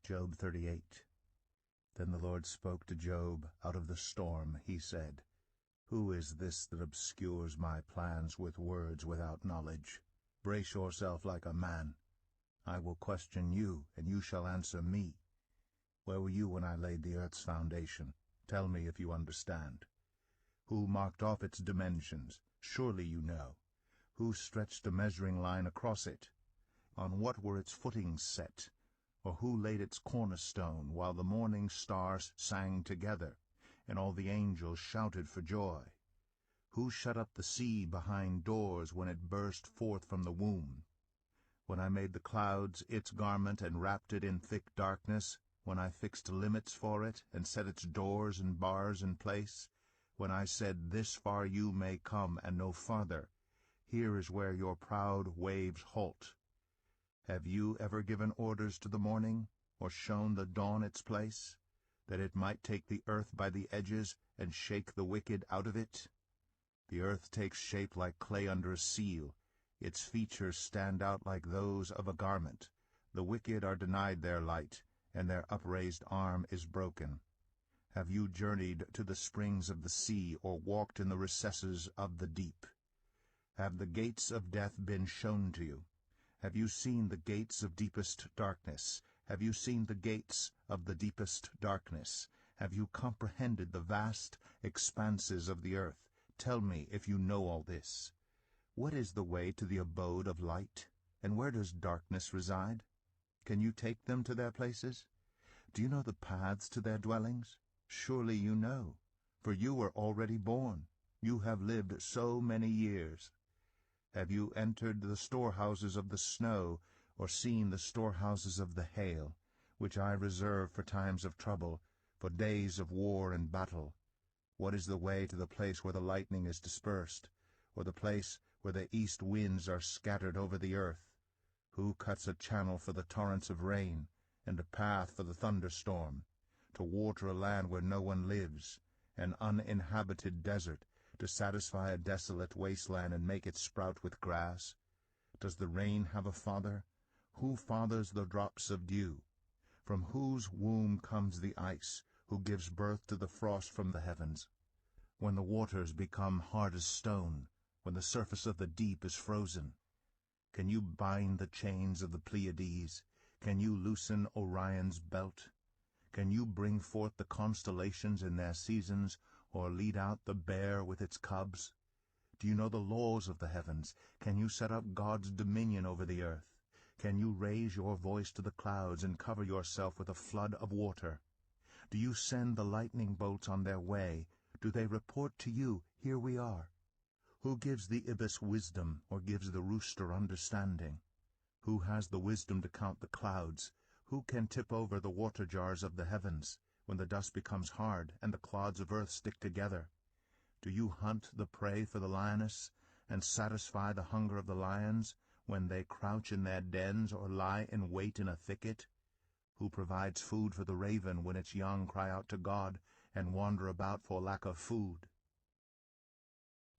Job 38. Then the Lord spoke to Job out of the storm. He said, Who is this that obscures my plans with words without knowledge? Brace yourself like a man. I will question you, and you shall answer me. Where were you when I laid the earth's foundation? Tell me if you understand. Who marked off its dimensions? Surely you know. Who stretched a measuring line across it? On what were its footings set? Or who laid its cornerstone while the morning stars sang together, and all the angels shouted for joy? Who shut up the sea behind doors when it burst forth from the womb? When I made the clouds its garment and wrapped it in thick darkness, when I fixed limits for it and set its doors and bars in place, when I said, This far you may come and no farther, here is where your proud waves halt. Have you ever given orders to the morning, or shown the dawn its place, that it might take the earth by the edges and shake the wicked out of it? The earth takes shape like clay under a seal. Its features stand out like those of a garment. The wicked are denied their light, and their upraised arm is broken. Have you journeyed to the springs of the sea, or walked in the recesses of the deep? Have the gates of death been shown to you? Have you seen the gates of deepest darkness? Have you seen the gates of the deepest darkness? Have you comprehended the vast expanses of the earth? Tell me if you know all this. What is the way to the abode of light? And where does darkness reside? Can you take them to their places? Do you know the paths to their dwellings? Surely you know, for you were already born. You have lived so many years. Have you entered the storehouses of the snow, or seen the storehouses of the hail, which I reserve for times of trouble, for days of war and battle? What is the way to the place where the lightning is dispersed, or the place where the east winds are scattered over the earth? Who cuts a channel for the torrents of rain, and a path for the thunderstorm, to water a land where no one lives, an uninhabited desert, to satisfy a desolate wasteland and make it sprout with grass? Does the rain have a father? Who fathers the drops of dew? From whose womb comes the ice? Who gives birth to the frost from the heavens? When the waters become hard as stone, when the surface of the deep is frozen, can you bind the chains of the Pleiades? Can you loosen Orion's belt? Can you bring forth the constellations in their seasons, or lead out the bear with its cubs? Do you know the laws of the heavens? Can you set up God's dominion over the earth? Can you raise your voice to the clouds and cover yourself with a flood of water? Do you send the lightning bolts on their way? Do they report to you, Here we are? Who gives the ibis wisdom, or gives the rooster understanding? Who has the wisdom to count the clouds? Who can tip over the water jars of the heavens, when the dust becomes hard and the clods of earth stick together? Do you hunt the prey for the lioness, and satisfy the hunger of the lions, when they crouch in their dens or lie in wait in a thicket? Who provides food for the raven when its young cry out to God and wander about for lack of food?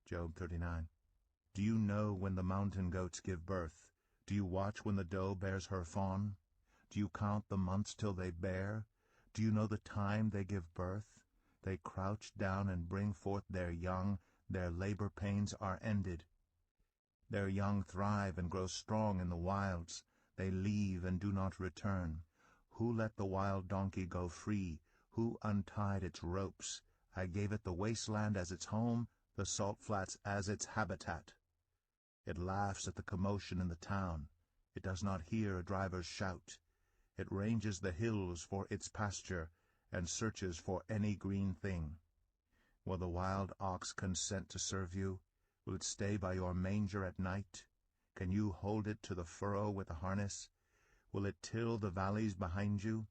Job 39. Do you know when the mountain goats give birth? Do you watch when the doe bears her fawn? Do you count the months till they bear? Do you know the time they give birth? They crouch down and bring forth their young. Their labor pains are ended. Their young thrive and grow strong in the wilds. They leave and do not return. Who let the wild donkey go free? Who untied its ropes? I gave it the wasteland as its home, the salt flats as its habitat. It laughs at the commotion in the town. It does not hear a driver's shout. It ranges the hills for its pasture, and searches for any green thing. Will the wild ox consent to serve you? Will it stay by your manger at night? Can you hold it to the furrow with a harness? Will it till the valleys behind you?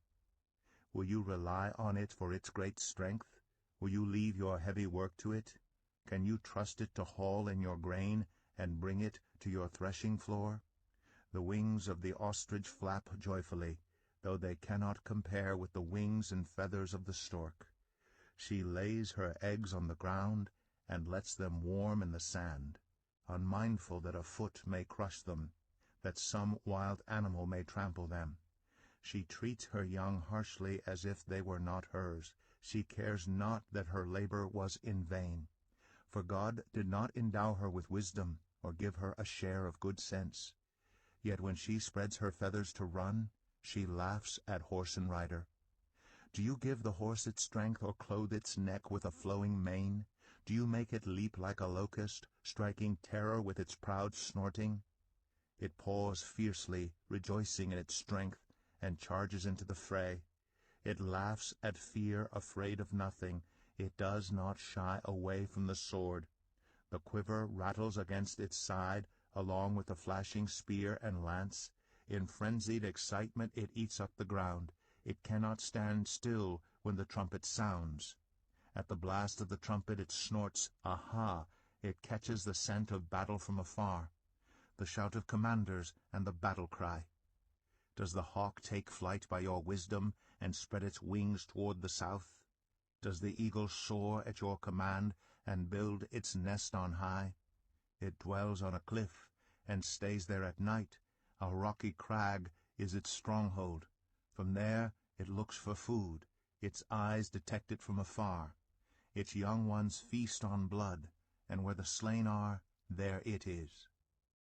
Will you rely on it for its great strength? Will you leave your heavy work to it? Can you trust it to haul in your grain and bring it to your threshing floor? The wings of the ostrich flap joyfully, though they cannot compare with the wings and feathers of the stork. She lays her eggs on the ground and lets them warm in the sand, unmindful that a foot may crush them, that some wild animal may trample them. She treats her young harshly as if they were not hers. She cares not that her labor was in vain. For God did not endow her with wisdom, or give her a share of good sense. Yet when she spreads her feathers to run, she laughs at horse and rider. Do you give the horse its strength, or clothe its neck with a flowing mane? Do you make it leap like a locust, striking terror with its proud snorting? It paws fiercely, rejoicing in its strength, and charges into the fray. It laughs at fear, afraid of nothing. It does not shy away from the sword. The quiver rattles against its side, along with the flashing spear and lance. In frenzied excitement it eats up the ground. It cannot stand still when the trumpet sounds. At the blast of the trumpet it snorts, aha! It catches the scent of battle from afar, the shout of commanders and the battle cry. Does the hawk take flight by your wisdom and spread its wings toward the south? Does the eagle soar at your command and build its nest on high? It dwells on a cliff and stays there at night. A rocky crag is its stronghold. From there it looks for food. Its eyes detect it from afar. Its young ones feast on blood, and where the slain are, there it is.